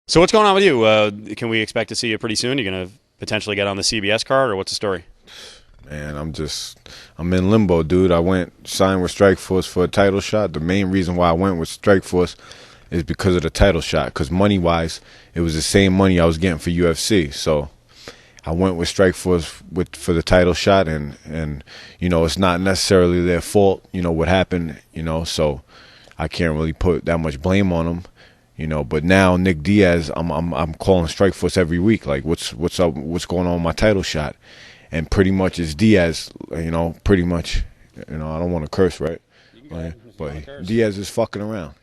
So what's going on with you? Can we expect to see you pretty soon? You're going to potentially get on the CBS card, or what's the story? Man, I'm in limbo, dude. I signed with Strikeforce for a title shot. The main reason why I went with Strikeforce is because of the title shot. Because money-wise, it was the same money I was getting for UFC. So I went with Strikeforce for the title shot, and it's not necessarily their fault. What happened. So I can't really put that much blame on them. But now Nick Diaz, I'm calling Strikeforce every week. Like, what's up? What's going on with my title shot? And pretty much it's Diaz. Pretty much. I don't want to curse, right? But Diaz is fucking around.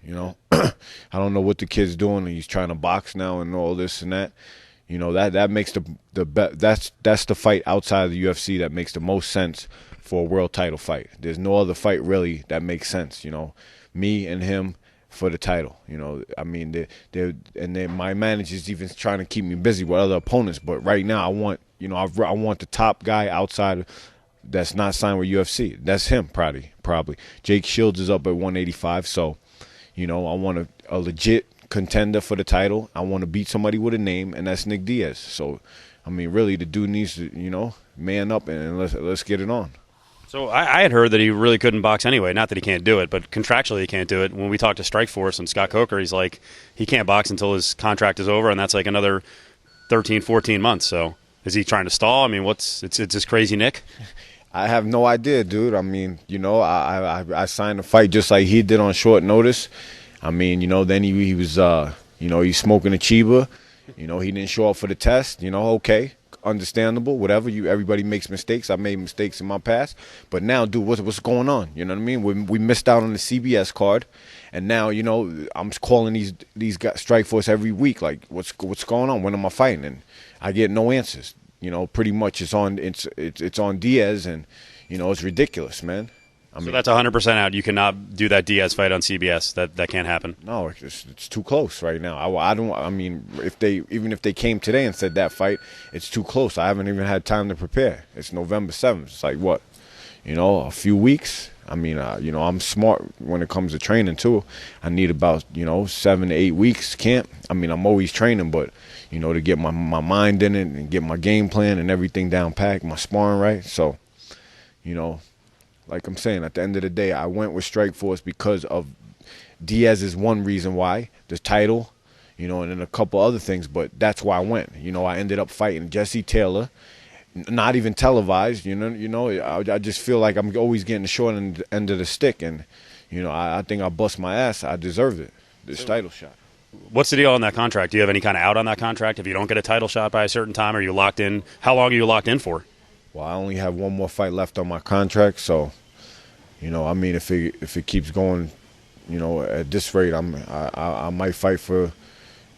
I don't know what the kid's doing. He's trying to box now and all this and that. That makes that's the fight outside of the UFC that makes the most sense for a world title fight. There's no other fight really that makes sense. Me and him for the title. I mean, my manager's even trying to keep me busy with other opponents. But right now, I want the top guy outside that's not signed with UFC. That's him, probably. Jake Shields is up at 185, so I want a legit contender for the title. I want to beat somebody with a name, and that's Nick Diaz. So, I mean, really, the dude needs to man up and let's get it on. So I had heard that he really couldn't box anyway. Not that he can't do it, but contractually he can't do it. When we talked to Strikeforce and Scott Coker, he's like, he can't box until his contract is over, and that's like another 13, 14 months. So is he trying to stall? I mean, it's just crazy, Nick? I have no idea, dude. I mean, I signed a fight just like he did on short notice. I mean, then he was, he's smoking a Chiba. He didn't show up for the test. Okay. Understandable, whatever. Everybody makes mistakes. I made mistakes in my past, but now, dude, what's going on? You know what I mean? We missed out on the CBS card, and now I'm calling these guys, Strikeforce every week. Like, what's going on? When am I fighting? And I get no answers. Pretty much it's on Diaz, and it's ridiculous, man. So that's 100% out. You cannot do that Diaz fight on CBS. That can't happen. No, it's too close right now. I don't. I mean, if they came today and said that fight, it's too close. I haven't even had time to prepare. It's November 7th. It's like what, a few weeks. I mean, I'm smart when it comes to training too. I need about 7 to 8 weeks camp. I mean, I'm always training, but to get my mind in it and get my game plan and everything down packed, my sparring right. So, like I'm saying, at the end of the day, I went with Strikeforce because of Diaz is one reason why, the title, and then a couple other things, but that's why I went. I ended up fighting Jesse Taylor, not even televised, I just feel like I'm always getting the short end of the stick, and, I think I bust my ass. I deserved it, this title shot. What's the deal on that contract? Do you have any kind of out on that contract? If you don't get a title shot by a certain time, are you locked in? How long are you locked in for? Well, I only have one more fight left on my contract, so, I mean, if it keeps going, at this rate, I might fight for,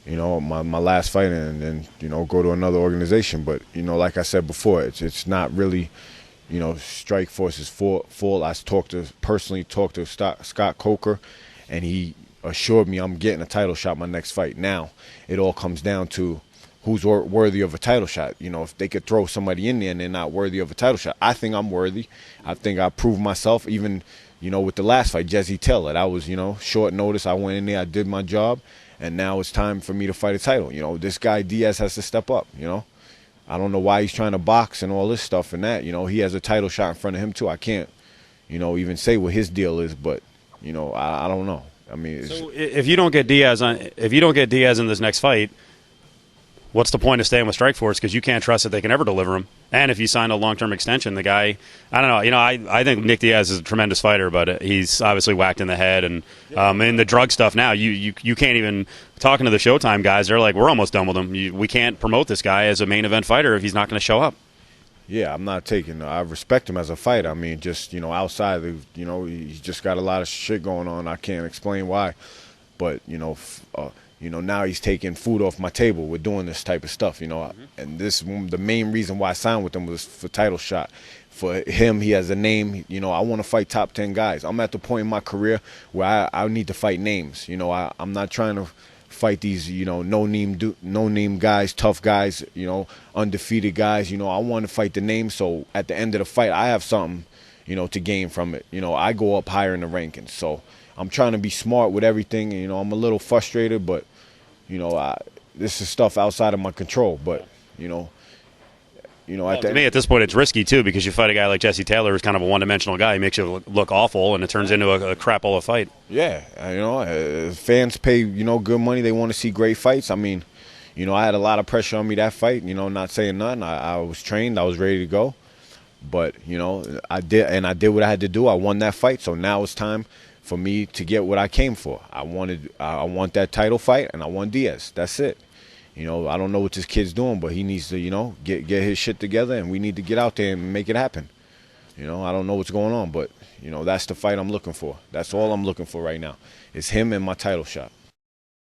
my last fight and then, go to another organization. But, like I said before, it's not really, Strikeforce's fault. I personally talked to Scott Coker, and he assured me I'm getting a title shot my next fight. Now, it all comes down to who's worthy of a title shot. If they could throw somebody in there and they're not worthy of a title shot. I think I'm worthy. I think I proved myself even, with the last fight, Jesse Taylor. That was, short notice. I went in there, I did my job, and now it's time for me to fight a title. This guy Diaz has to step up, I don't know why he's trying to box and all this stuff and that. He has a title shot in front of him too. I can't, even say what his deal is, but, I don't know. I mean, so if you don't get Diaz in this next fight, what's the point of staying with Strikeforce? Because you can't trust that they can ever deliver him. And if you sign a long-term extension, the guy, I don't know. I think Nick Diaz is a tremendous fighter, but he's obviously whacked in the head. And in the drug stuff now, you can't even, talking to the Showtime guys, they're like, we're almost done with him. We can't promote this guy as a main event fighter if he's not going to show up. Yeah, I'm not taking. I respect him as a fighter. I mean, just outside of, he's just got a lot of shit going on. I can't explain why, but now he's taking food off my table. We're doing this type of stuff, and the main reason why I signed with him was for title shot. For him, he has a name. I want to fight top 10 guys. I'm at the point in my career where I need to fight names. I'm not trying to fight these, no name guys, tough guys, undefeated guys. I want to fight the name, so at the end of the fight, I have something, to gain from it. I go up higher in the rankings. So I'm trying to be smart with everything. I'm a little frustrated, but, this is stuff outside of my control. But To me, at this point, it's risky, too, because you fight a guy like Jesse Taylor, who's kind of a one-dimensional guy. He makes you look awful, and it turns into a crapola fight. Yeah, fans pay, good money. They want to see great fights. I mean, I had a lot of pressure on me that fight, not saying nothing. I was trained. I was ready to go. But, I did what I had to do. I won that fight, so now it's time for me to get what I came for. I want that title fight, and I want Diaz. That's it. I don't know what this kid's doing, but he needs to, get his shit together, and we need to get out there and make it happen. I don't know what's going on, but, that's the fight I'm looking for. That's all I'm looking for right now. It's him and my title shot.